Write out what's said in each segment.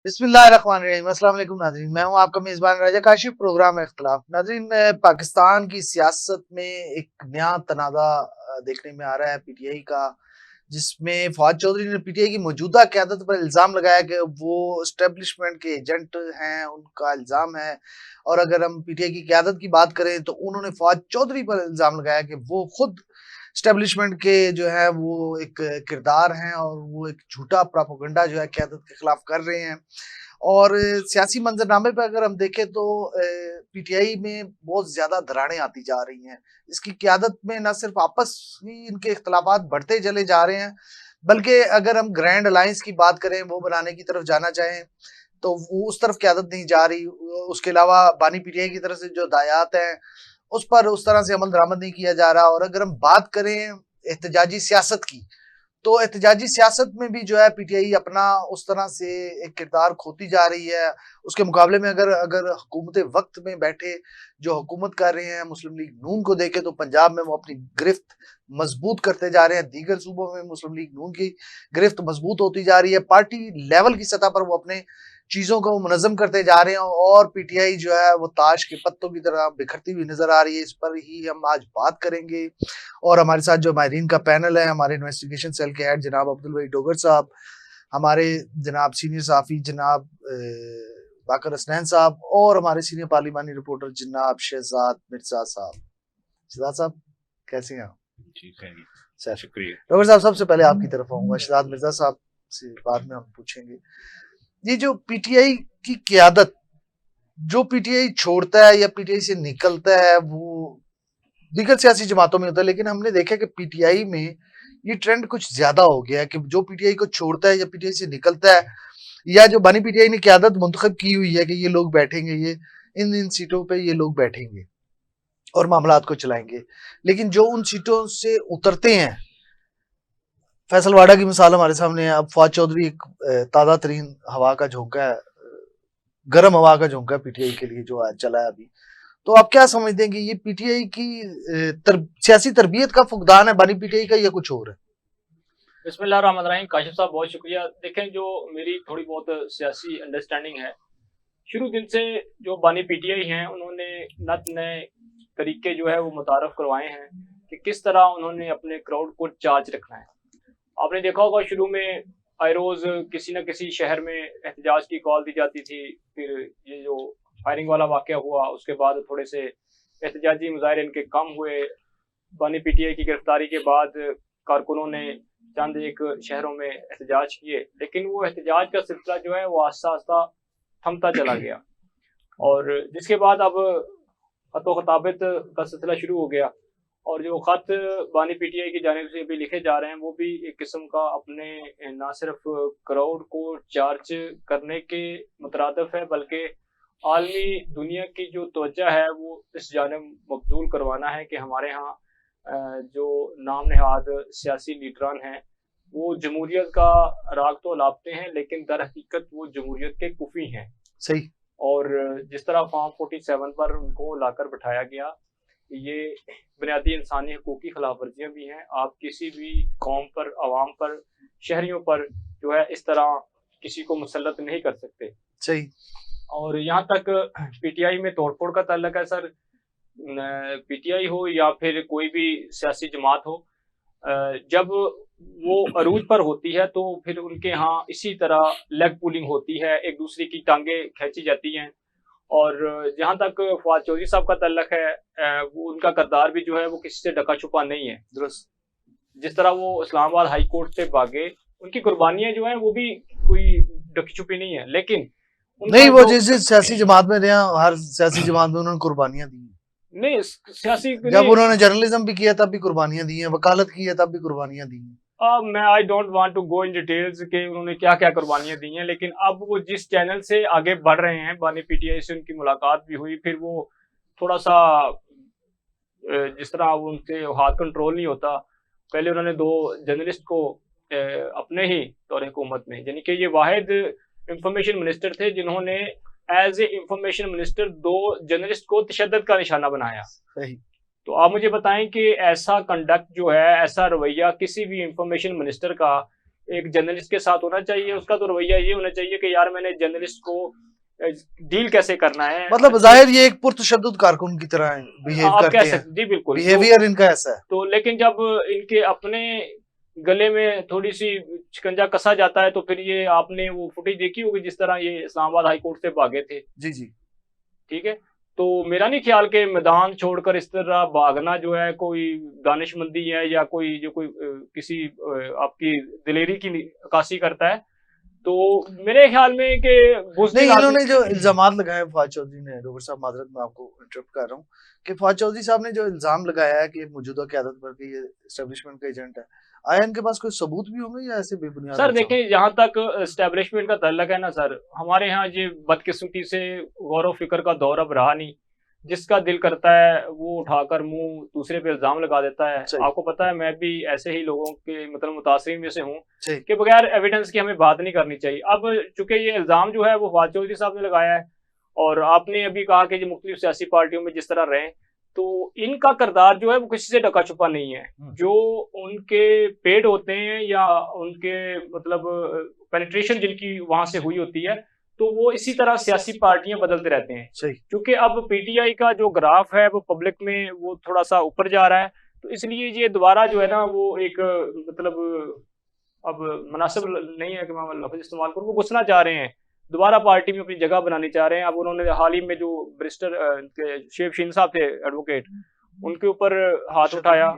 बिस्मिल्लाहिर्रहमानिर्रहीम। अस्सलाम वालेकुम नाज़रीन, मैं हूं आपका मेज़बान राजा काशिफ। प्रोग्राम है इख्तिलाफ। नाज़रीन, पाकिस्तान की सियासत में एक नया तनाज़ा देखने में आ रहा है पीटीआई का, जिसमें फवाद चौधरी ने पीटीआई की मौजूदा क़यादत पर इल्ज़ाम लगाया कि वो एस्टेब्लिशमेंट के एजेंट हैं, उनका इल्ज़ाम है। और अगर हम पीटीआई की क़यादत की बात करें तो उन्होंने फवाद चौधरी पर इल्ज़ाम लगाया कि वो खुद एस्टेब्लिशमेंट के जो है वो एक किरदार हैं और वो एक झूठा प्रोपेगेंडा जो है क़यादत के खिलाफ कर रहे हैं। और सियासी मंजरनामे पे अगर हम देखें तो पीटीआई में बहुत ज़्यादा दरारें आती जा रही हैं। इसकी क़यादत में ना सिर्फ आपस में इनके इख्तिलाफात बढ़ते चले जा रहे हैं, बल्कि अगर हम ग्रैंड अलायंस की बात करें, वो बनाने की तरफ जाना चाहें, तो वो उस तरफ क़यादत नहीं जा रही। उसके अलावा बानी पीटीआई की तरफ से जो हदायत हैं, उस पर उस तरह से अमल दरामद नहीं किया जा रहा। और अगर हम बात करें एहतजाजी सियासत की, तो एहतजाजी सियासत में भी जो है पीटीआई अपना उस तरह से एक किरदार खोती जा रही है। उसके मुकाबले में अगर अगर हुकूमत वक्त में बैठे जो हुकूमत कर रहे हैं मुस्लिम लीग नून को देखें, तो पंजाब में वो अपनी गिरफ्त मजबूत करते जा रहे हैं। दीगर सूबों में मुस्लिम लीग नून की गिरफ्त मजबूत होती जा रही है। पार्टी लेवल की सतह पर वो अपने चीजों को मुनज़्ज़म करते जा रहे हैं और पीटीआई जो है वो ताश के पत्तों की तरह बिखरती हुई नजर आ रही है। इस पर ही हम आज बात करेंगे। और हमारे साथ जो माहिरीन का पैनल है, हमारे इन्वेस्टिगेशन सेल के हेड जनाब अब्दुल वही डोगर साहब, हमारे जनाब सीनियर सहाफ़ी जनाब बाकर हसनैन साहब, और हमारे सीनियर पार्लिमानी रिपोर्टर जनाब शहजाद मिर्जा साहब। शहजाद साहब, कैसे हैं आप? जी खैरियत, शुक्रिया। डोगर साहब, सबसे पहले आपकी तरफ आऊंगा, शहजाद मिर्जा साहब से बाद में हम पूछेंगे। ये जो पीटीआई की क़यादत, जो पीटीआई छोड़ता है या पीटीआई से निकलता है, वो दीगर सियासी जमातों में होता है, लेकिन हमने देखा कि पीटीआई में ये ट्रेंड कुछ ज्यादा हो गया है कि जो पीटीआई को छोड़ता है या पीटीआई से निकलता है, या जो बानी पीटीआई ने क़यादत मुंतखब की हुई है कि ये लोग बैठेंगे, ये इन सीटों पे ये लोग बैठेंगे और मामलात को चलाएंगे, लेकिन जो उन सीटों से उतरते हैं, फैसलवाड़ा की मिसाल हमारे सामने है। अब फवाद चौधरी एक ताज़ा तरीन हवा का झोंका है, गर्म हवा का झोंका है पीटीआई के लिए जो आज चला है अभी। तो आप क्या समझते हैं कि ये पीटीआई की सियासी तरबियत का फुकदान है बानी पीटीआई का, या कुछ और है? बिस्मिल्लाहिर्रहमानिर्रहीम। काशिफ साहब बहुत शुक्रिया। देखें, जो मेरी थोड़ी बहुत सियासी अंडरस्टैंडिंग है, शुरू दिन से जो बानी पीटीआई हैं उन्होंने नत नए तरीके जो है वो मुतारफ़ करवाए हैं कि किस तरह उन्होंने अपने क्राउड को चार्ज रखना है। आपने देखा होगा शुरू में आए रोज़ किसी न किसी शहर में एहतजाज की कॉल दी जाती थी। फिर ये जो फायरिंग वाला वाक़या हुआ, उसके बाद थोड़े से एहतजाजी मुज़ाहरे इनके कम हुए। बानी पीटीआई की गिरफ्तारी के बाद कारकुनों ने चंद एक शहरों में एहतजाज किए, लेकिन वो एहतजाज का सिलसिला जो है वो आहिस्ता-आहिस्ता थमता चला गया। और जिसके बाद अब खतो-खताबत का सिलसिला शुरू हो गया, और जो ख़त बानी पीटीआई की जानिब से भी लिखे जा रहे हैं, वो भी एक किस्म का अपने ना सिर्फ क्राउड को चार्ज करने के मुतरादिफ है, बल्कि आलमी दुनिया की जो तवज्जो है वो इस जानिब मबज़ूल करवाना है कि हमारे यहाँ जो नाम नहाद सियासी लीडरान हैं, वो जमहूरियत का राग तो लापते हैं, लेकिन दर हकीकत वो जमहूरियत के कुफ़ी हैं। सही। और जिस तरह फॉर्म 47 पर उनको लाकर बिठाया गया, ये बुनियादी इंसानी हकूक़ की खिलाफ वर्जियाँ भी हैं। आप किसी भी कौम पर, अवाम पर, शहरियों पर जो है इस तरह किसी को मुसल्लत नहीं कर सकते। सही। और यहाँ तक पीटीआई में तोड़-फोड़ का ताल्लुक है सर, पीटीआई हो या फिर कोई भी सियासी जमात हो, जब वो अरूज पर होती है तो फिर उनके यहाँ इसी तरह लेग पुलिंग होती है, एक दूसरे की टांगें खींची जाती हैं। और जहाँ तक फवाद चौधरी साहब का ताल्लुक है, वो उनका किरदार भी जो है वो किसी से ढका छुपा नहीं है। दुरुस्त। जिस तरह वो इस्लामाबाद हाई कोर्ट से भागे, उनकी कुर्बानियाँ जो हैं वो भी कोई ढकी छुपी नहीं है, लेकिन नहीं, वो जिस सियासी जमात में रहे, हर सियासी जमात में उन्होंने कुर्बानियां दी। नहीं, सियासी जब उन्होंने जर्नलिज्म भी किया तब भी कुर्बानियां दी हैं, वकालत की है तब भी कुर्बानियां दी हैं। मैं I don't want to go in details कि उन्होंने क्या-क्या कुर्बानियां दी हैं, लेकिन अब वो जिस चैनल से आगे बढ़ रहे हैं, बानी पीटीआई से उनकी मुलाकात भी हुई, फिर वो थोड़ा-सा जिस तरह अब उनसे हाथ कंट्रोल नहीं होता। पहले उन्होंने 2 जर्नलिस्ट को अपने ही दौरे हुकूमत में, यानी कि ये वाहिद इंफॉर्मेशन मिनिस्टर थे जिन्होंने as a information minister 2 journalist को तशद्दुद का निशाना बनाया। सही। तो आप मुझे बताएं कि ऐसा कंडक्ट जो है, ऐसा रवैया किसी भी इंफॉर्मेशन मिनिस्टर का एक जर्नलिस्ट के साथ होना चाहिए, उसका तो रवैया ये होना चाहिए कि यार मैंने जर्नलिस्ट को डील कैसे करना है। मतलब जाहिर ये एक पुरतशद्दुद कारकुन की तरह बिहेव आप करते कह हैं, सकते जी बिल्कुल। बिहेवियर इनका ऐसा है। तो लेकिन जब इनके अपने गले में थोड़ी सी शिकंजा कसा जाता है तो फिर ये आपने वो फुटेज देखी होगी जिस तरह ये इस्लामाबाद हाई कोर्ट से भागे थे। जी जी। ठीक है, तो मेरा नहीं ख्याल कि मैदान छोड़कर इस तरह भागना जो है कोई दानिशमंदी है या कोई जो कोई किसी आपकी दिलेरी की अक्कासी करता है। तो मेरे ख्याल में कि नहीं, बुज़दिल इन्होंने आदमी जो इल्जामात लगाए फवाद चौधरी ने, डॉक्टर साहब माजरत मैं आपको इंटरप्ट कर रहा हूँ, कि फवाद चौधरी साहब ने जो इल्जाम लगाया है कि मौजूदा क़यादत पर कि ये एस्टेब्लिशमेंट का एजेंट है, आया इनके पास कोई सबूत भी होंगे या ऐसे बेबुनियाद सर इल्जाम? देखिए, जहाँ तक एस्टेब्लिशमेंट का तल्लक है ना सर, हमारे यहाँ ये बदकिस्मती से गौर फ़िक्र का दौर अब रहा नहीं। जिसका दिल करता है वो उठाकर मुँह दूसरे पे इल्ज़ाम लगा देता है। सही। आपको पता है मैं भी ऐसे ही लोगों के मतलब मुतासिरीन में से हूँ सही। कि बगैर एविडेंस के हमें बात नहीं करनी चाहिए। अब चूँकि ये इल्ज़ाम जो है वो फवाद चौधरी साहब ने लगाया है और आपने अभी कहा कि जो मुख्तलिफ सियासी पार्टियों में जिस तरह रहे, तो इनका किरदार जो है वो किसी से ढका-छुपा नहीं है। जो उनके पेड होते हैं या उनके मतलब पेनिट्रेशन जिनकी वहाँ से हुई होती है, तो वो इसी तरह सियासी पार्टियां बदलते रहते हैं। सही। क्योंकि अब पीटीआई का जो ग्राफ है वो पब्लिक में वो थोड़ा सा ऊपर जा रहा है, तो इसलिए ये दोबारा जो है ना वो एक मतलब अब मुनासिब नहीं है कि मैं लफ्ज़ इस्तेमाल करूँ, वो घुसना चाह रहे हैं, दोबारा पार्टी में अपनी जगह बनानी चाह रहे हैं। अब उन्होंने हाल ही में जो बैरिस्टर शेख शीन साहब थे एडवोकेट, उनके ऊपर हाथ उठाया,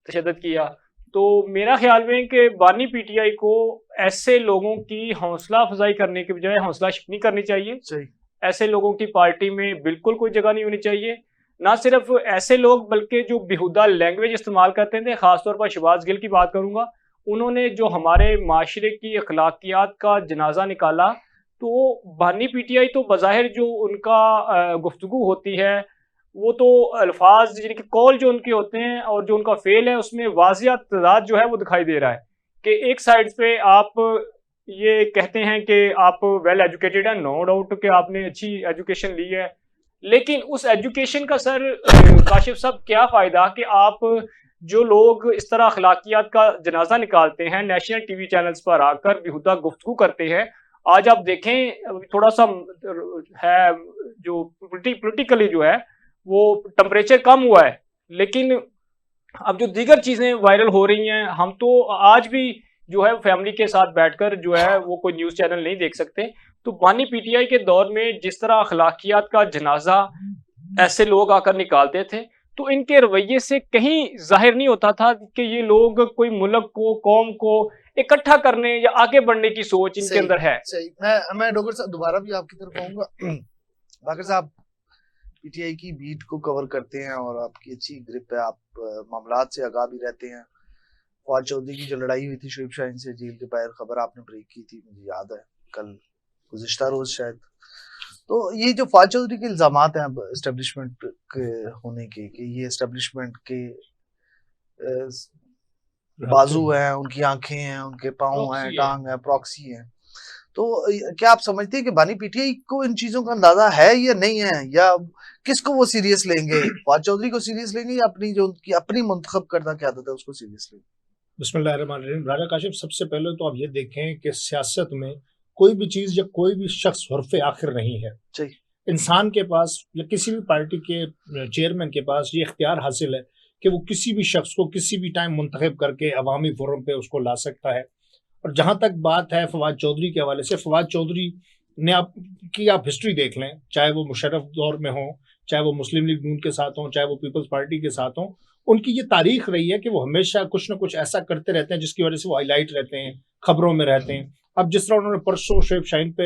तशद्दुद किया। तो मेरा ख्याल में कि बानी पीटीआई को ऐसे लोगों की हौसला अफजाई करने के बजाय हौसला शिकनी करनी चाहिए। सही। ऐसे लोगों की पार्टी में बिल्कुल कोई जगह नहीं होनी चाहिए। ना सिर्फ ऐसे लोग बल्कि जो बेहुदा लैंग्वेज इस्तेमाल करते थे, खासतौर पर शहबाज गिल की बात करूंगा, उन्होंने जो हमारे माशरे की अखलाकियात का जनाजा निकाला, तो बानी पीटीआई तो बज़ाहिर जो उनका गुफ्तगू होती है वो तो अल्फाज यानी कि कॉल जो उनके होते हैं और जो उनका फेल है उसमें वाज़िया तज़ाद जो है वो दिखाई दे रहा है कि एक साइड पे आप ये कहते हैं कि आप वेल एजुकेटेड हैं, नो डाउट कि आपने अच्छी एजुकेशन ली है, लेकिन उस एजुकेशन का सर काशिफ साहब क्या फ़ायदा कि आप जो लोग इस तरह अखलाकियात का जनाजा निकालते हैं नेशनल टीवी चैनल्स पर आकर बेहुदा गुफ्तगू करते हैं। आज आप देखें थोड़ा सा है जो पोलिटिकली जो है वो टेम्परेचर कम हुआ है, लेकिन अब जो दीगर चीज़ें वायरल हो रही हैं, हम तो आज भी जो है फैमिली के साथ बैठकर जो है वो कोई न्यूज़ चैनल नहीं देख सकते। तो बानी पीटीआई के दौर में जिस तरह अखलाकियात का जनाजा ऐसे लोग आकर निकालते थे, तो इनके रवैये से कहीं जाहिर नहीं होता था कि ये लोग कोई मुल्क को, कौम को इकट्ठा करने या आगे बढ़ने की सोच इनके अंदर है। सही। मैं डॉक्टर साहब दोबारा भी आपकी तरफ आऊंगा। बाकर साहब पीटीआई की बीट को कवर करते हैं और आपकी अच्छी ग्रिप है, आप मामलात से आगाह भी रहते हैं। फवाद चौधरी की जो लड़ाई हुई थी शोएब शाहीन से जेल के बाहर, खबर आपने ब्रेक की थी, मुझे याद है कल गुज़िश्ता रोज शायद। तो ये जो फवाद चौधरी के इल्जामात हैं अब एस्टेब्लिशमेंट के होने के, कि ये एस्टेब्लिशमेंट के बाजू हैं, उनकी आंखें हैं, उनके पाँव हैं, टांग है, प्रॉक्सी है, तो क्या आप समझते हैं कि बानी पीटीआई को इन चीजों का अंदाजा है या नहीं है, या किसको वो सीरियस लेंगे? फवाद चौधरी को सीरियस लेंगे या अपनी जो उनकी अपनी मुंतखब करदा क़यादत है उसको सीरियस लेंगे? बिस्मिल्लाहिर्रहमानिर्रहीम। राजा काशिफ, सबसे पहले तो आप ये देखें कि सियासत में कोई भी चीज़ या कोई भी शख्स हरफ़े आखिर नहीं है। इंसान के पास या किसी भी पार्टी के चेयरमैन के पास ये इख्तियार हासिल है कि वो किसी भी शख्स को किसी भी टाइम मुंतखब करके अवामी फोरम पे उसको ला सकता है। और जहाँ तक बात है फवाद चौधरी के हवाले से, फवाद चौधरी ने आप हिस्ट्री देख लें, चाहे वो मुशर्रफ दौर में हो, चाहे वो मुस्लिम लीग नून के साथ हों, चाहे वो पीपल्स पार्टी के साथ हों, उनकी ये तारीख रही है कि वो हमेशा कुछ ना कुछ ऐसा करते रहते हैं जिसकी वजह से वो हाईलाइट रहते हैं, खबरों में रहते हैं। अब जिस तरह उन्होंने परसों शेख शाहीन पे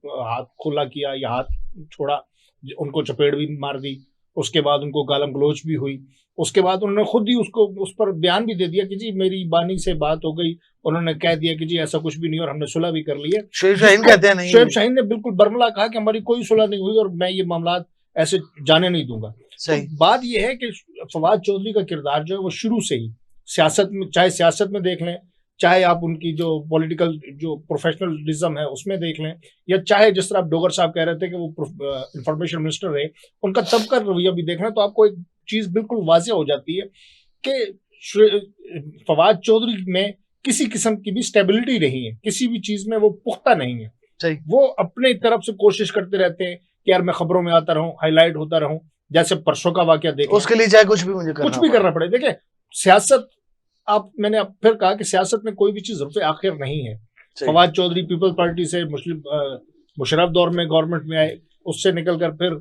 हाथ खुला किया या हाथ छोड़ा, उनको चपेट भी मार दी, उसके बाद उनको गालम गलोच भी हुई, उसके बाद उन्होंने खुद ही उसको उस पर बयान भी दे दिया कि जी मेरी बानी से बात हो गई, उन्होंने कह दिया कि जी ऐसा कुछ भी नहीं और हमने सुलह भी कर ली है। शोएब शाहीन कहते हैं नहीं, शोएब शाहीन ने बिल्कुल बर्मला कहा कि हमारी कोई सुलह नहीं हुई और मैं ये मामला ऐसे जाने नहीं दूंगा। सही। तो बात यह है कि फवाद चौधरी का किरदार जो है वो शुरू से ही सियासत में, चाहे सियासत में देख लें, चाहे आप उनकी जो पॉलिटिकल जो प्रोफेशनलिज्म है उसमें देख लें, या चाहे जिस तरह आप डोगर साहब कह रहे थे कि वो इंफॉर्मेशन मिनिस्टर रहे, उनका तब का रवैया भी देख लें, तो आपको एक चीज़ बिल्कुल वाज़ेह हो जाती है कि फवाद चौधरी में किसी किस्म की भी स्टेबिलिटी नहीं है, किसी भी चीज में वो पुख्ता नहीं है। सही। वो अपने तरफ से कोशिश करते रहते हैं कि यार मैं खबरों में आता रहूं, हाईलाइट होता रहूं, जैसे परसों का वाकया देखें, उसके लिए चाहे कुछ भी मुझे करना पड़े। देखिए सियासत, मैंने फिर कहा कि सियासत में कोई भी चीज रुपए आखिर नहीं है। फवाद चौधरी पीपल्स पार्टी से मुशर्रफ दौर में गवर्नमेंट में आए, उससे निकलकर फिर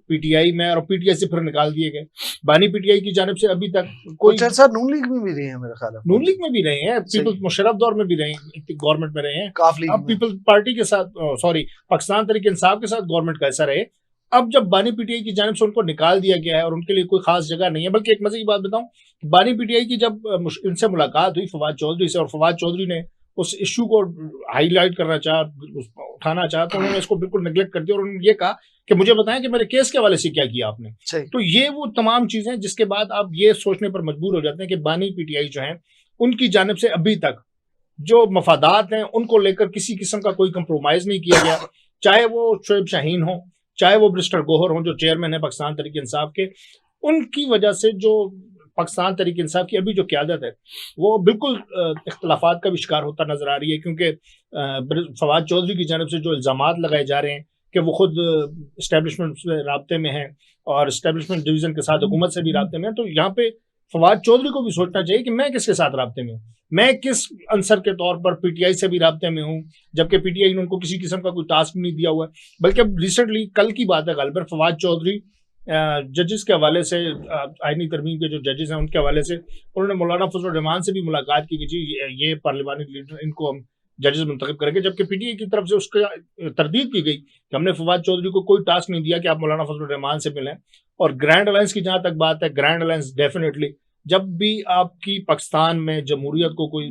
पीटीआई में, और पीटीआई से फिर निकाल दिए गए। बानी पीटीआई की जानिब से अभी तक कोई सर नून लीग में भी रहे हैं, मेरा ख्याल है नून लीग में भी रहे हैं, पीपल्स मुशर्रफ दौर में भी रहे हैं, गवर्नमेंट में रहे हैं, अब पीपल्स पार्टी के साथ पाकिस्तान तहरीक इंसाफ के साथ गवर्नमेंट का ऐसा रहे। अब जब बानी पीटीआई की जानिब से उनको निकाल दिया गया है और उनके लिए कोई खास जगह नहीं है, बल्कि एक मजे की बात बताऊं, बानी पीटीआई की जब इनसे मुलाकात हुई फवाद चौधरी से, और फवाद चौधरी ने उस इश्यू को हाईलाइट करना चाहा, उठाना चाहा, तो उन्होंने इसको बिल्कुल नेग्लेक्ट कर दिया और उन्होंने ये कहा कि मुझे बताएं कि मेरे केस के हवाले से क्या किया आपने। तो ये वो तमाम चीजें जिसके बाद आप ये सोचने पर मजबूर हो जाते हैं कि बानी पीटीआई जो है उनकी जानिब से अभी तक जो मफादात हैं उनको लेकर किसी किस्म का कोई कंप्रोमाइज नहीं किया गया, चाहे वो शोएब शाहीन हो, चाहे वो मिस्टर गोहर हो जो चेयरमैन है पाकिस्तान तहरीक इंसाफ के। उनकी वजह से जो पाकिस्तान तहरीक इंसाफ की अभी जो क़यादत है वो बिल्कुल इख्तलाफात का भी शिकार होता नजर आ रही है, क्योंकि फवाद चौधरी की जानिब से जो इल्ज़ामात लगाए जा रहे हैं कि वो खुद इस्टेब्लिशमेंट से राब्ते में हैं और इस्टेब्लिशमेंट डिवीज़न के साथ हुकूमत से भी राब्ते में है, तो यहाँ पे फवाद चौधरी को भी सोचना चाहिए कि मैं किसके साथ राब्ते में हूँ, मैं किस अंसर के तौर पर पीटीआई से भी राब्ते में हूँ, जबकि पीटीआई ने उनको किसी किस्म का कोई टास्क नहीं दिया हुआ है। बल्कि अब रिसेंटली कल की बात है गालिबन, फवाद चौधरी जजेस के हवाले से, आईनी तरमीम के जो जजेस हैं उनके हवाले से उन्होंने मौलाना फजल रहमान से भी मुलाकात की कि जी ये पार्लिमानी लीडर, इनको हम जजेस मुंतखब करेंगे, जबकि पीटीआई की तरफ से उसका तरदीद की गई कि हमने फवाद चौधरी को कोई टास्क नहीं दिया कि आप मौलाना फजल रहमान से मिलें। और ग्रैंड अलायंस की जहां तक बात है, ग्रैंड अलायंस डेफिनेटली जब भी आपकी पाकिस्तान में जमहूरियत को कोई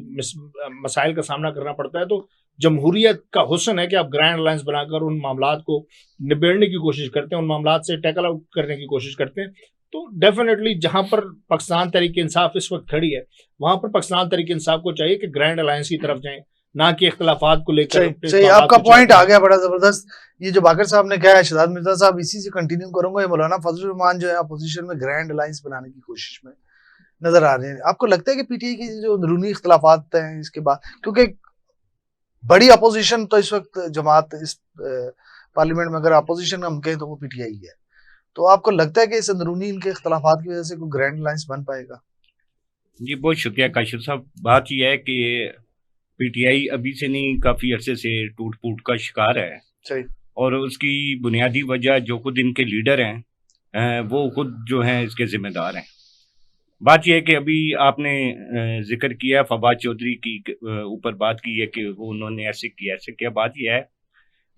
मसाइल का सामना करना पड़ता है तो जमहूरियत का हुस्न है कि आप ग्रैंड अलायंस बनाकर उन मामलात को निबेड़ने की कोशिश करते हैं, उन मामलात से टैकल आउट करने की कोशिश करते हैं। तो डेफिनेटली जहां पर पाकिस्तान तहरीक इंसाफ इस वक्त खड़ी है वहां पर पाकिस्तान तहरीक इंसाफ को चाहिए कि ग्रैंड अलायंस की तरफ जाएं, ना कि इख्तलाफात को लेकर। सही, आपका पॉइंट आ गया बड़ा जबरदस्त। ये जो बाकर साहब ने कहा है, शहजाद मिर्जा साहब, इसी से कंटिन्यू करूंगा। मौलाना फजल रहमान जो है अपोजिशन में ग्रैंड अलायंस बनाने की कोशिश में नजर आ रहे हैं। आपको लगता है कि पीटीआई की जो अंदरूनी इख्तलाफात हैं इसके बाद, क्योंकि बड़ी अपोजिशन तो इस वक्त जमात इस पार्लियामेंट में, अगर अपोजिशन हम कहें तो वो पीटीआई है, तो आपको लगता है कि इस अंदरूनी इनके इख्तलाफात की वजह से कोई ग्रैंड अलायंस बन पाएगा? जी बहुत शुक्रिया काशिफ साहब। बात यह है कि पीटीआई अभी से नहीं, काफी अरसे से टूट फूट का शिकार है। सही। और उसकी बुनियादी वजह जो खुद इनके लीडर हैं वो खुद जो हैं इसके जिम्मेदार हैं। बात यह है कि अभी आपने जिक्र किया फवाद चौधरी की ऊपर बात की है कि वो उन्होंने ऐसे किया। बात यह है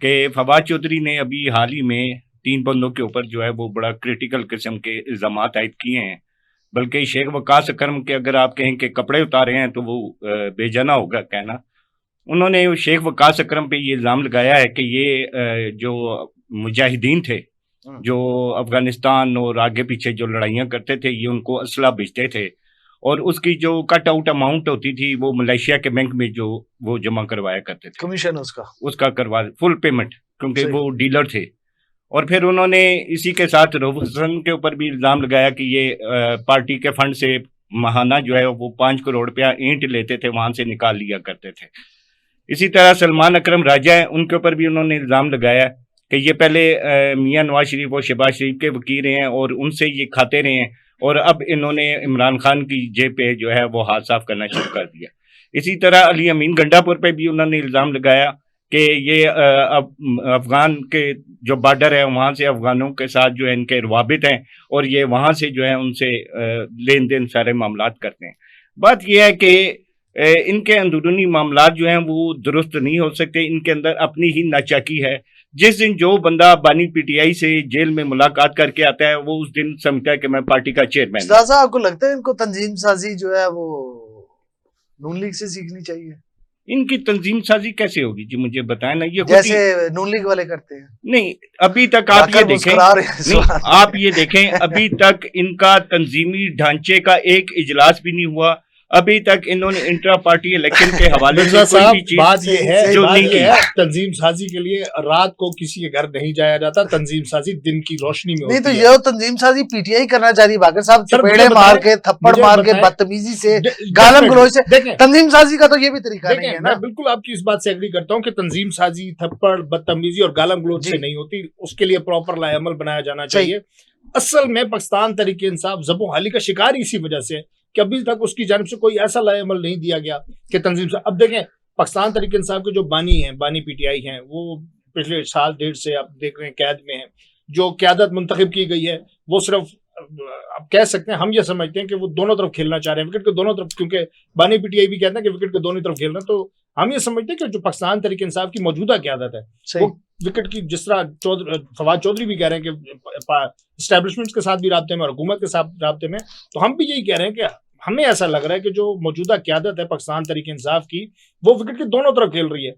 कि फवाद चौधरी ने अभी हाल ही में 3 बंदों के ऊपर जो है वो बड़ा क्रिटिकल किस्म के इल्ज़ामात आयद किए हैं। बल्कि शेख वकास अकरम के अगर आप कहें कि कपड़े उतारे हैं तो वो बेजाना होगा कहना। उन्होंने शेख वकास अकरम पे ये इल्ज़ाम लगाया है कि ये जो मुजाहिदीन थे जो अफगानिस्तान और आगे पीछे जो लड़ाइयाँ करते थे, ये उनको असला बेचते थे और उसकी जो कट आउट अमाउंट होती थी वो मलेशिया के बैंक में जो वो जमा करवाया करते थे, कमीशन उसका करवा फुल पेमेंट, क्योंकि वो डीलर थे। और फिर उन्होंने इसी के साथ रऊफ हसन के ऊपर भी इल्ज़ाम लगाया कि ये पार्टी के फंड से महाना जो है वो 5 करोड़ रुपया ईंट लेते थे, वहां से निकाल लिया करते थे। इसी तरह सलमान अकरम राजा है, उनके ऊपर भी उन्होंने इल्ज़ाम लगाया कि ये पहले मियां नवाज शरीफ और शहबाज शरीफ के वकील हैं और उनसे ये खाते रहे हैं और अब इन्होंने इमरान खान की जेब पे जो है वो हाथ साफ करना शुरू कर दिया। इसी तरह अली अमीन गंडापुर पे भी उन्होंने इल्ज़ाम लगाया कि ये अफगान के जो बॉर्डर है वहाँ से अफगानों के साथ जो है इनके रवाबित हैं और ये वहाँ से जो है उनसे लेन देन सारे मामलात करते हैं। बात यह है कि इनके अंदरूनी मामलात जो हैं वो दुरुस्त नहीं हो सकते, इनके अंदर अपनी ही नाचाकी है। जिस दिन जो बंदा बानी पीटीआई से जेल में मुलाकात करके आता है वो उस दिन समझता है कि मैं पार्टी का चेयरमैन हूं। आपको लगता है इनको तंजीम साजी जो है वो नून लीग से सीखनी चाहिए? इनकी तंजीम साजी कैसे होगी जी, मुझे बताएं ना। ये जैसे नून लीग वाले करते हैं? नहीं, अभी तक आप ये देखें, नहीं आप ये देखें, अभी तक इनका तंजीमी ढांचे का एक इजलास भी नहीं हुआ। अभी तक इन्होंने इंट्रा पार्टी इलेक्शन के हवाले से मिर्जा कोई साहब, भी चीज बात ये है जो बात नहीं ये की। है, तंजीम साजी के लिए रात को किसी के घर नहीं जाया जाता, तंजीम साजी दिन की रोशनी में नहीं तो होती है। ये तंजीम साजी पीटीआई करना चाह रही है बाकर साहब, सर, मुझे चपेड़े मार बताएं- के, थप्पड़ मुझे मार के, बताएं- बदतमीजी से, Definitely, गालम गलोच से। देखें तंजीम साजी का तो ये भी तरीका नहीं देखें है मैं ना। बिल्कुल आपकी इस बात से एग्री करता हूं कि तंजीम साजी, थप्पड़, बदतमीजी और गालम गलोच जी। से नहीं होती, उसके लिए प्रॉपर लाएअमल बनाया जाना सही। चाहिए। असल में पाकिस्तान तरीके इंसाफ ज़बोहाली का शिकार इसी वजह से कि अभी तक उसकी जानिब से कोई ऐसा लाएअमल नहीं दिया गया कि तंजीम से। अब देखें पाकिस्तान तरीके इंसाफ के जो बानी हैं, बानी पीटीआई हैं, वो पिछले साल डेढ़ से आप देख रहे हैं कैद में है। जो क़यादत मुंतखब की गई है वो सिर्फ आप कह सकते हैं, हम ये समझते हैं कि वो दोनों तरफ खेलना चाह रहे हैं, विकेट के दोनों तरफ, क्योंकि बानी पीटीआई भी कहते हैं कि विकेट के दोनों तरफ खेलना। तो हम ये समझते हैं कि जो पाकिस्तान तरीके इंसाफ की मौजूदा क़यादत है सही। वो विकेट की, जिस तरह फवाद चौधरी भी कह रहे हैं कि एस्टेब्लिशमेंट्स के साथ भी राब्ते में और हुकूमत के साथ राब्ते में, तो हम भी यही कह रहे हैं कि हमें ऐसा लग रहा है कि जो मौजूदा क़यादत है पाकिस्तान तरीके इंसाफ की, वो विकेट के दोनों तरफ खेल रही है।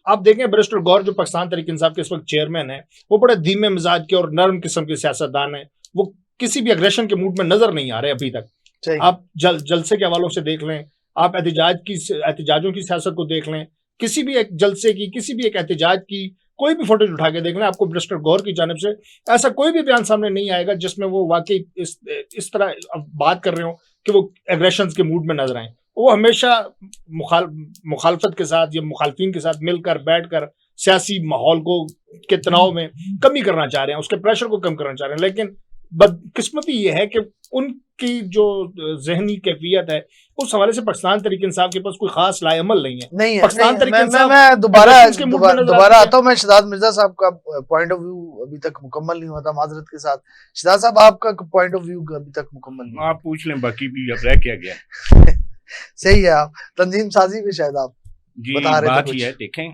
आप देखें बैरिस्टर गौर जो पाकिस्तान तरीके इंसाफ के इस वक्त चेयरमैन है, वो बड़े धीमे मिजाज के और नरम किस्म के सियासतदान है, वो किसी भी अग्रेशन के मूड में नजर नहीं आ रहे अभी तक। सही। आप जलसे के हवालों से देख लें, आप एहतजाजों की सियासत को देख लें, किसी भी एक जलसे की, किसी भी एक एहतजाज की कोई भी फोटोज उठा के देख लें, आपको बैरिस्टर गौर की जानिब से ऐसा कोई भी बयान सामने नहीं आएगा जिसमें वो वाकई इस तरह बात कर रहे हो कि वो एग्रेशन के मूड में नजर आए। वो हमेशा मुखालफत के साथ या मुखालफिन के साथ मिलकर बैठकर सियासी माहौल को के तनाव में कमी करना चाह रहे हैं, उसके प्रेशर को कम करना चाह रहे हैं। लेकिन बदकिस्मती ये है कि उनकी जो जहनी कैफियत है उस हवाले से पाकिस्तान तरीके इंसाफ के पास कोई खास लाएअमल नहीं है। नहीं है, पाकिस्तान नहीं, तरीके मैं दोबारा के मूड में नजर दोबारा आते हैं। आता हूँ। मैं शहजाद मिर्जा साहब का पॉइंट ऑफ व्यू अभी तक मुकम्मल नहीं हुआ था, माजरत के साथ। शहजाद साहब आपका पॉइंट ऑफ व्यू अभी तक मुकम्मल नहीं हुआ। आप पूछ लें, बाकी भी अब रह क्या गया। सही है। आप तंजीम साजी में शायद आप जी बता रहे थे बात कुछ। ही है, देखें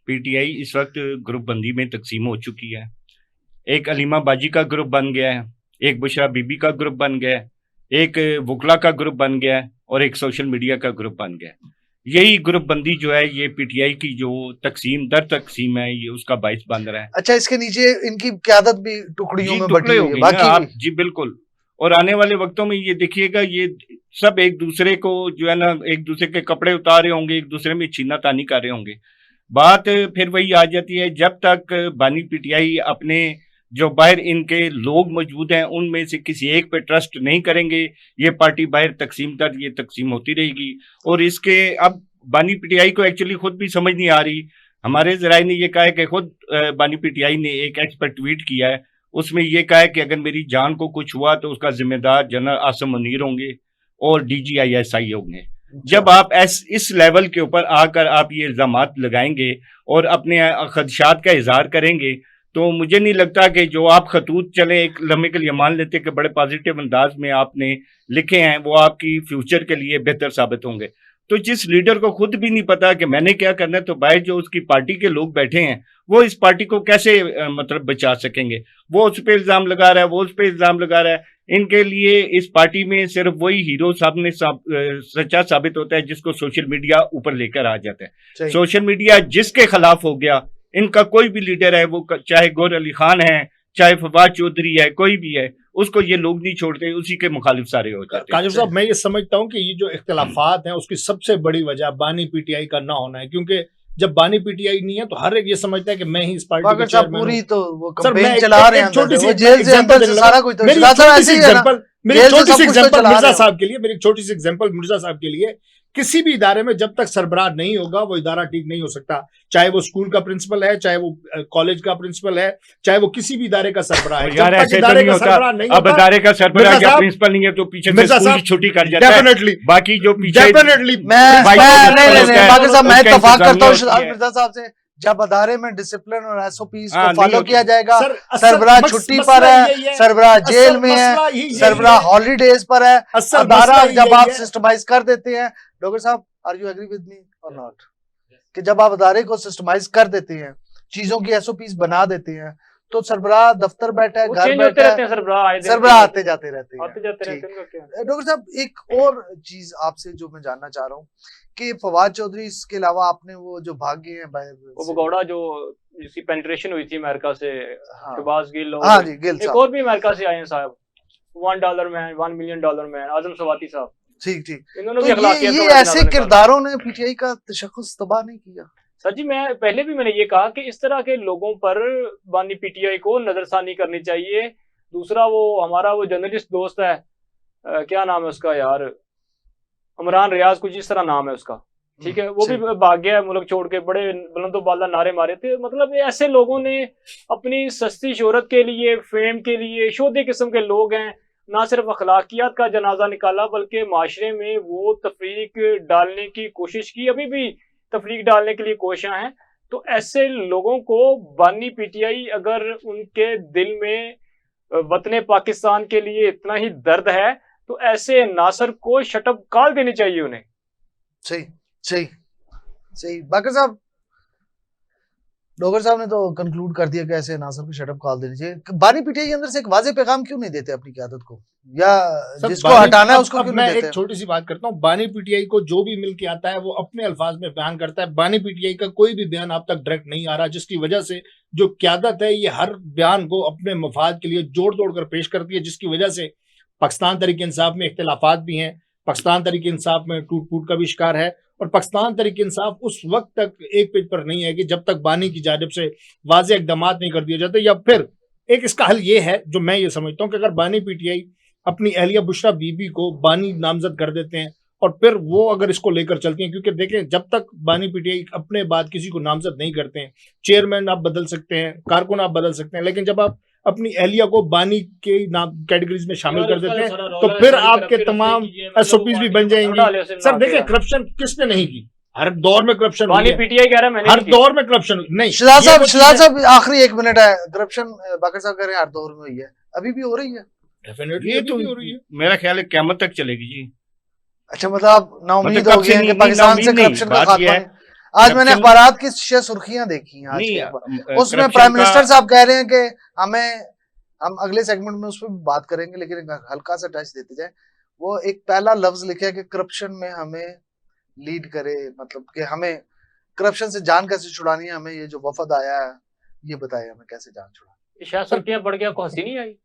पीटीआई इस वक्त ग्रुप बंदी में तकसीम हो चुकी है। एक अलीमा बाजी का ग्रुप बन गया है, एक बुशरा बीबी का ग्रुप बन गया है, एक वकला का ग्रुप बन गया है और एक सोशल मीडिया का ग्रुप बन गया है। यही ग्रुप बंदी जो है ये पीटीआई की जो तकसीम दर तकसीम है ये उसका बाइस बन रहा है। अच्छा, इसके नीचे इनकी क़यादत भी टुकड़ियों जी में टुकड़े बटी हो हुई है, गई ना बाकी आप, भी। जी बिल्कुल। और आने वाले वक्तों में ये देखिएगा ये सब एक दूसरे को जो है ना, एक दूसरे के कपड़े उतार रहे होंगे, एक दूसरे में छीना तानी कर रहे होंगे। बात फिर वही आ जाती है, जब तक बानी पीटीआई अपने जो बाहर इनके लोग मौजूद हैं उनमें से किसी एक पे ट्रस्ट नहीं करेंगे, ये पार्टी बाहर तकसीम दर ये तकसीम होती रहेगी। और इसके अब बानी पीटीआई को एक्चुअली खुद भी समझ नहीं आ रही। हमारे जराये ने ये कहा है कि खुद बानी पीटीआई ने एक एक्सपर्ट ट्वीट किया है, उसमें ये कहा है कि अगर मेरी जान को कुछ हुआ तो उसका जिम्मेदार जनरल आसिम मुनीर होंगे और DGISI होंगे। जब आप इस लेवल के ऊपर आकर आप ये इल्जामात लगाएंगे और अपने खदशात का इजहार करेंगे तो मुझे नहीं लगता कि जो आप खतूत चले एक लम्हे के लिए मान लेते कि बड़े पॉजिटिव अंदाज में आपने लिखे हैं वो आपकी फ्यूचर के लिए बेहतर साबित होंगे। तो जिस लीडर को खुद भी नहीं पता कि मैंने क्या करना है, तो बाहर जो उसकी पार्टी के लोग बैठे हैं वो इस पार्टी को कैसे मतलब बचा सकेंगे। वो उस पर इल्ज़ाम लगा रहा है, वो उस पर इल्ज़ाम लगा रहा है। इनके लिए इस पार्टी में सिर्फ वही हीरो सामने सच्चा साबित होता है जिसको सोशल मीडिया ऊपर लेकर आ जाता है। सोशल मीडिया जिसके खिलाफ हो गया, इनका कोई भी लीडर है, वो चाहे गौर अली खान है, चाहे फवाद चौधरी है, कोई भी है, उसको ये लोग नहीं छोड़ते, उसी के मुखालिफ सारे हो जाते हैं। काजिम साहब, मैं ये समझता हूँ कि ये जो इख्तिलाफात हैं उसकी सबसे बड़ी वजह बानी पीटीआई का ना होना है, क्योंकि जब बानी पीटीआई नहीं है तो हर एक ये समझता है कि मैं ही इस पार्टी का चेयरमैन पूरी हूं। तो वो सर, मैं कैंपेन चला रहे हैं, छोटी सी वो जेल से अंदर से सारा कुछ तो मेरी शहजाद साहब ऐसे ही है ना? मेरी जेल से छोटी सब सी कुछ तो एग्जांपल चला मिर्जा रहे हो। साहब के लिए, मेरी छोटी सी एग्जांपल मिर्जा साहब के लिए, किसी भी इदारे में जब तक सरबराह नहीं होगा वो इदारा ठीक नहीं हो सकता। चाहे वो स्कूल का प्रिंसिपल है, चाहे वो कॉलेज का प्रिंसिपल है, चाहे वो किसी भी इदारे का सरबराह है, यार ऐसे तो नहीं होता। अब इदारे का सरबराह या प्रिंसिपल नहीं है तो पीछे से स्कूल की छुट्टी कर जाता है। डेफिनेटली बाकी जो पीछे डेफिनेटली मैं बाकी साहब मैं इत्तेफाक करता हूँ शहजाद है। मिर्जा साहब से, जब अदारे में डिसिप्लिन और SOPs हाँ, को नहीं फॉलो होती। किया जाएगा, सर, सरबराह असल छुट्टी मसला पर यही है, सरबराह जेल में मसला है, यही सरबराह हॉलीडेज पर है, असल अदारा मसला जब यही आप है। सिस्टमाइज कर देते हैं, डॉक्टर साहब are you agree with me और नॉट, कि जब आप अदारे को सिस्टमाइज कर देते हैं, चीजों की SOPs बना देते हैं, तो सरबराह दफ्तर बैठा है, वो घर चेंज होते बैठा रहते है, हैं सरबराह, आए दिन सरबराह आते जाते रहते हैं। आते जाते ठीक। रहते हैं, उनका क्या? डॉक्टर साहब एक और चीज आपसे जो मैं जानना चाह रहा हूँ कि फवाद चौधरी इसके अलावा आपने वो जो भाग गए हैं वो भगौड़ा जो जिसकी पेनिट्रेशन हुई थी अमेरिका से, हाँ, शहबाज गिल और हाँ जी गिल एक साहब, और भी अमेरिका से आए हैं साहब, $1 मैन, $1 मिलियन मैन, आजम सवाती साहब। ठीक ठीक। इन्होंने तो भी अखलाकियत ये का ऐसे जनाजा निकाला। किरदारों ने पीटीआई का तशख्खुस तबाह नहीं किया? सर जी, मैं पहले भी मैंने ये कहा कि इस तरह के लोगों पर बानी पीटीआई को नजरसानी करनी चाहिए। दूसरा, वो हमारा वो जर्नलिस्ट दोस्त है, क्या नाम है उसका यार, इमरान रियाज, कुछ इस तरह नाम है उसका, ठीक है, वो भी भाग गया है मुल्क छोड़ के। बड़े बुलंदोबाला नारे मारे थे। मतलब ऐसे लोगों ने अपनी सस्ती शोहरत के लिए, फेम के लिए, शोधे किस्म के लोग हैं, ना सिर्फ अखलाकियात का जनाजा निकाला बल्कि माशरे में वो तफरीक डालने की कोशिश की, अभी भी तफरीक डालने के लिए कोशिशां हैं। तो ऐसे लोगों को बानी पीटीआई, अगर उनके दिल में वतन पाकिस्तान के लिए इतना ही दर्द है तो ऐसे नासर को शटअप कॉल देनी चाहिए उन्हें। सही सही सही। बाकर साहब, डोगर साहब ने तो कंक्लूड कर दिया कि ऐसे नासर को शटअप कॉल देनी चाहिए। बानी पीटीआई के अंदर से एक वाज़ेह पैगाम क्यों नहीं देते अपनी क़यादत को, या जिसको हटाना है उसको क्यों नहीं देते? मैं एक छोटी सी बात करता हूँ। बानी पीटीआई को जो भी मिल के आता है वो अपने अल्फाज में बयान करता है। बानी पीटीआई का कोई भी बयान आप तक डायरेक्ट नहीं आ रहा, जिसकी वजह से जो क़यादत है ये हर बयान को अपने मफाद के लिए जोड़ तोड़ कर पेश करती है, जिसकी वजह से पाकिस्तान तहरीक इंसाफ में इख्तिलाफात भी हैं, पाकिस्तान तहरीक इंसाफ में टूट फूट का भी शिकार है, और पाकिस्तान तहरीक इंसाफ उस वक्त तक एक पेज पर नहीं है कि जब तक बानी की जानिब से वाज़ेह इक़दाम नहीं कर दिए जाते। या फिर एक इसका हल ये है, जो मैं ये समझता हूँ कि अगर बानी पीटीआई अपनी अहलिया बुशरा बीबी को बानी नामजद कर देते हैं और फिर वो अगर इसको लेकर चलती हैं, क्योंकि देखें जब तक बानी पीटीआई अपने बाद किसी को नामजद नहीं करते हैं, चेयरमैन आप बदल सकते हैं, कारकुन आप बदल सकते हैं, लेकिन जब आप अपनी एहलिया को बानी के नाम कैटेगरीज में शामिल कर देते हैं तो फिर आपके तमाम एसओपीज भी बन जाएंगे। सर देखिए, करप्शन किसने नहीं की, हर दौर में करप्शन हुई है, पीटीआई कह रहा है मैंने हर दौर में करप्शन नहीं। शहजाद साहब आखिरी 1 मिनट है। करप्शन बाकर साहब कह रहे हैं हर दौर में हुई है, अभी भी हो रही है। डेफिनेटली ये तो हो रही है, मेरा ख्याल है क़यामत तक चलेगी जी। अच्छा, मतलब आप नाउमीद हो गए हैं कि पाकिस्तान से करप्शन का खात्मा है। आज मैंने अखबारात की 6 सुर्खियां देखी हैं आज के अखबार, उसमें प्राइम मिनिस्टर साहब कह रहे हैं कि हम अगले सेगमेंट में उस पर बात करेंगे, लेकिन हल्का सा टच देते जाए। वो एक पहला लफ्ज लिखा है कि करप्शन में हमें लीड करे, मतलब कि हमें करप्शन से जान कैसे छुड़ानी है, हमें ये जो वफद आया है ये बताए हमें कैसे जान छुड़ानी। शायद सुर्खियां बढ़ गया को हंसी नहीं आई।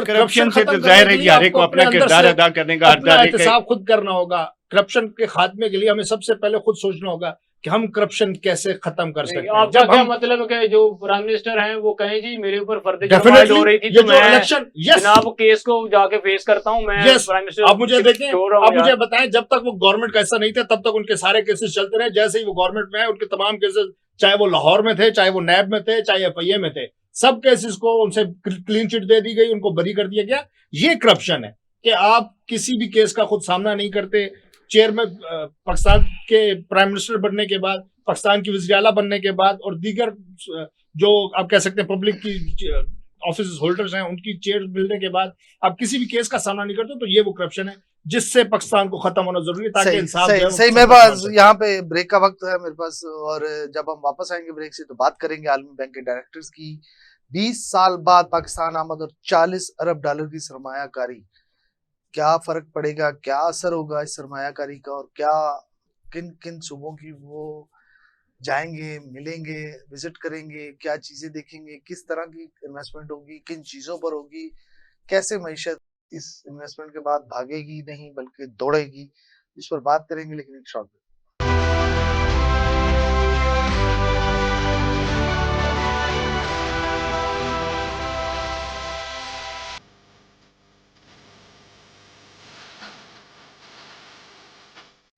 करप्शन से तो जाहिर है कि हर एक को अपना किरदार अदा करने का एहतसाब खुद करना होगा। करप्शन के खात्मे के लिए हमें सबसे पहले खुद सोचना होगा कि हम करप्शन कैसे खत्म कर सकते हैं। आपका क्या मतलब है कि जो प्राइम मिनिस्टर हैं वो कहें जी मेरे ऊपर फर्जी जुर्मायत हो रही थी तो मैं जनाब केस को जाके फेस करता हूं, मैं प्राइम मिनिस्टर। आप मुझे देखें, आप मुझे बताएं, जब तक वो गवर्नमेंट का हिस्सा नहीं थे तब तक उनके सारे केसेस चलते रहे। जैसे ही वो गवर्नमेंट में है उनके तमाम केसेस, चाहे वो लाहौर में थे, चाहे वो नैब में थे, चाहे एफआईए में थे, सब केसेस को उनसे क्लीन चिट दे दी गई, उनको बरी कर दिया गया। ये करप्शन है कि आप किसी भी केस का खुद सामना नहीं करते। चेयरमैन पाकिस्तान के प्राइम मिनिस्टर बनने के बाद, पाकिस्तान की वज़ीर आला बनने के बाद और दीगर जो आप कह सकते हैं पब्लिक की ऑफिस होल्डर्स हैं उनकी चेयर मिलने के बाद आप किसी भी केस का सामना नहीं करते, तो ये वो करप्शन है जिससे पाकिस्तान को खत्म होना जरूरी है ताकि इंसाफ सही। मेरे पास यहाँ पे ब्रेक का वक्त है मेरे पास, और जब हम वापस आएंगे ब्रेक से तो बात करेंगे आलमी बैंक के डायरेक्टर्स की 20 साल बाद पाकिस्तान आमद और $40 अरब की सरमायाकारी। क्या फर्क पड़ेगा, क्या असर होगा इस सरमायाकारी का, और क्या किन किन सूबों की वो जाएंगे, मिलेंगे, विजिट करेंगे, क्या चीजें देखेंगे, किस तरह की इन्वेस्टमेंट होगी, किन चीजों पर होगी, कैसे मईशत इस इन्वेस्टमेंट के बाद भागेगी नहीं बल्कि दौड़ेगी, इस पर बात करेंगे, लेकिन एक शॉर्ट